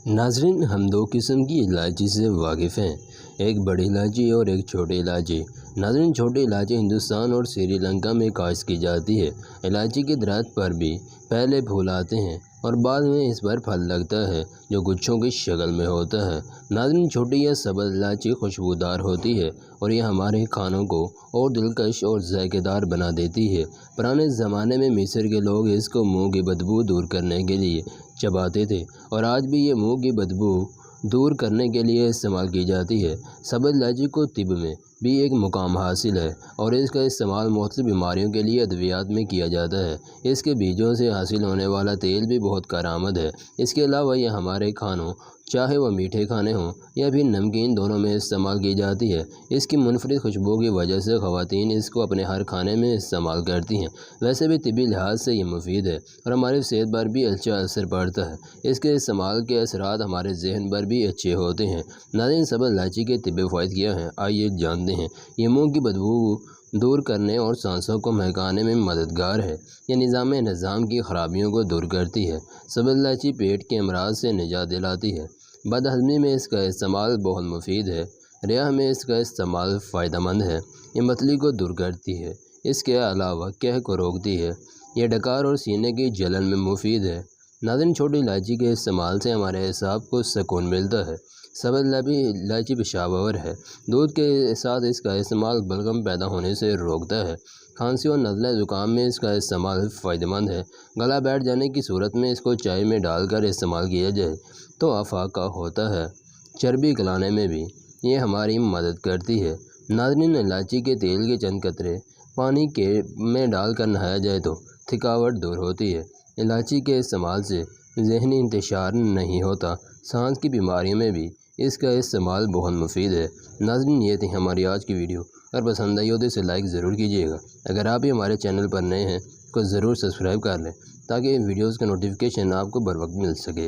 नाज़रीन, हम दो किस्म की इलायची से वाकिफ़ हैं, एक बड़ी इलायची और एक छोटी इलायची। नाज़रीन, छोटी इलायची हिंदुस्तान और श्रीलंका में काश्त की जाती है। इलायची के दरख्त पर भी पहले फूल आते हैं और बाद में इस पर फल लगता है जो गुच्छों की शक्ल में होता है। नाज़रीन, छोटी या सब्ज़ इलायची खुशबूदार होती है और यह हमारे खानों को और दिलकश और ज़ायकेदार बना देती है। पुराने ज़माने में मिस्र के लोग इसको मुँह की बदबू दूर करने के लिए चबाते थे और आज भी ये मुँह की बदबू दूर करने के लिए इस्तेमाल की जाती है। सब्ज़ इलायची को तिब में भी एक मुकाम हासिल है और इसका इस्तेमाल मुख्तलिफ बीमारियों के लिए अद्वियात में किया जाता है। इसके बीजों से हासिल होने वाला तेल भी बहुत कारआमद है। इसके अलावा यह हमारे खानों, चाहे वह मीठे खाने हों या फिर नमकीन, दोनों में इस्तेमाल की जाती है। इसकी मुनफरिद खुशबू की वजह से ख़वातीन इसको अपने हर खाने में इस्तेमाल करती हैं। वैसे भी तिबी लिहाज से ये मुफीद है और हमारी सेहत पर भी अच्छा असर पड़ता है। इसके इस्तेमाल के असरात हमारे जहन पर भी अच्छे होते हैं। नाज़रीन, सब्ज़ इलायची के तिब्बी फ़वाइद क्या हैं, आइए जानते हैं। ये मुँह की बदबू दूर करने और सांसों को महकाने में मददगार है। यह निज़ाम की ख़राबियों को दूर करती है। सब्ज़ इलायची पेट के अमराज से निजात दिलाती है। बदहज़मी में इसका इस्तेमाल बहुत मुफीद है। रियाह में इसका इस्तेमाल फ़ायदेमंद है। ये मतली को दूर करती है। इसके अलावा कह को रोकती है। यह डकार और सीने की जलन में मुफीद है। नाज़रीन, छोटी इलायची के इस्तेमाल से हमारे असाब को सुकून मिलता है। सब्ज़ इलायची पेशावर है। दूध के साथ इसका इस्तेमाल बलगम पैदा होने से रोकता है। खांसी और नज़ला ज़ुकाम में इसका इस्तेमाल फ़ायदेमंद है। गला बैठ जाने की सूरत में इसको चाय में डालकर इस्तेमाल किया जाए तो अफाका होता है। चर्बी गलाने में भी ये हमारी मदद करती है। नाज़रीन, इलायची के तेल के चंद कतरे पानी में डालकर नहाया जाए तो थकावट दूर होती है। इलायची के इस्तेमाल से ज़हनी इंतशार नहीं होता। सांस की बीमारियों में भी इसका इस्तेमाल बहुत मुफीद है। नाज़रीन, ये थी हमारी आज की वीडियो। अगर पसंद आई हो तो इसे लाइक ज़रूर कीजिएगा। अगर आप भी हमारे चैनल पर नए हैं तो ज़रूर सब्सक्राइब कर लें ताकि वीडियोज़ का नोटिफिकेशन आपको बर वक्त मिल सके।